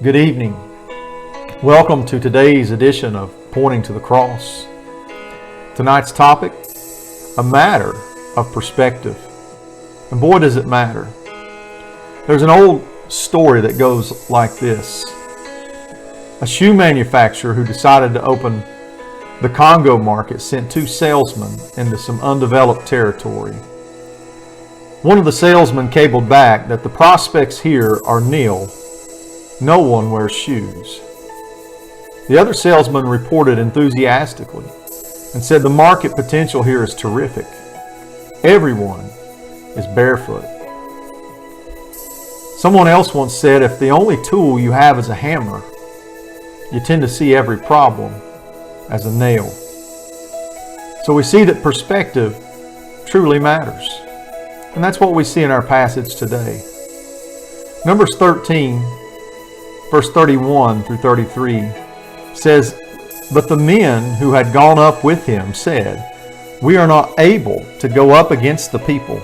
Good evening. Welcome to today's edition of Pointing to the Cross. Tonight's topic, a matter of perspective. And boy, does it matter. There's an old story that goes like this. A shoe manufacturer who decided to open the Congo market sent two salesmen into some undeveloped territory. One of the salesmen cabled back that the prospects here are nil. No one wears shoes. The other salesman reported enthusiastically and said the market potential here is terrific. Everyone is barefoot. Someone else once said, if the only tool you have is a hammer, you tend to see every problem as a nail. So we see that perspective truly matters. And that's what we see in our passage today. Numbers 13, verse 31 through 33 says, But the men who had gone up with him said, We are not able to go up against the people,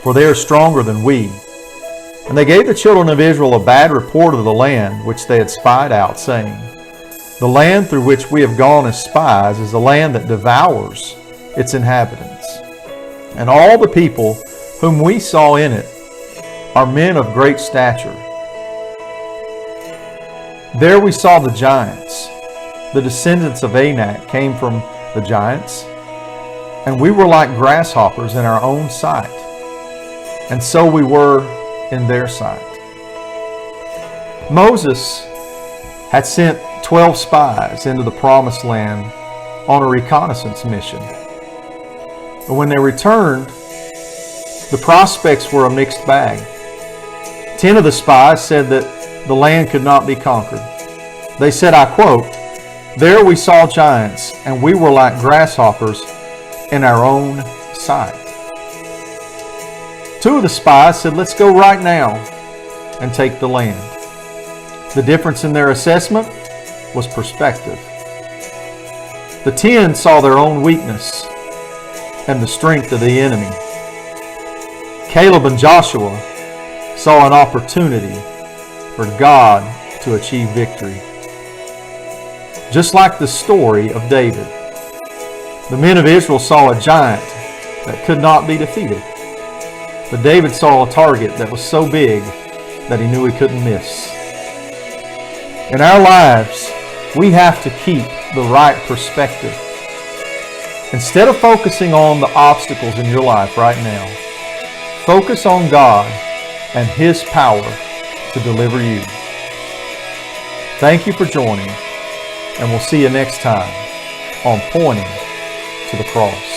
for they are stronger than we. And they gave the children of Israel a bad report of the land which they had spied out, saying, The land through which we have gone as spies is a land that devours its inhabitants. And all the people whom we saw in it are men of great stature. There we saw the giants. The descendants of Anak came from the giants, and we were like grasshoppers in our own sight, and so we were in their sight. Moses had sent 12 spies into the promised land on a reconnaissance mission. And when they returned, the prospects were a mixed bag. 10 of the spies said that the land could not be conquered. They said, I quote, There we saw giants, and we were like grasshoppers in our own sight. 2 of the spies said, Let's go right now and take the land. The difference in their assessment was perspective. The 10 saw their own weakness and the strength of the enemy. Caleb and Joshua saw an opportunity for God to achieve victory. Just like the story of David, the men of Israel saw a giant that could not be defeated. But David saw a target that was so big that he knew he couldn't miss. In our lives, we have to keep the right perspective. Instead of focusing on the obstacles in your life right now, focus on God and His power to deliver you. Thank you for joining, and we'll see you next time on Pointing to the Cross.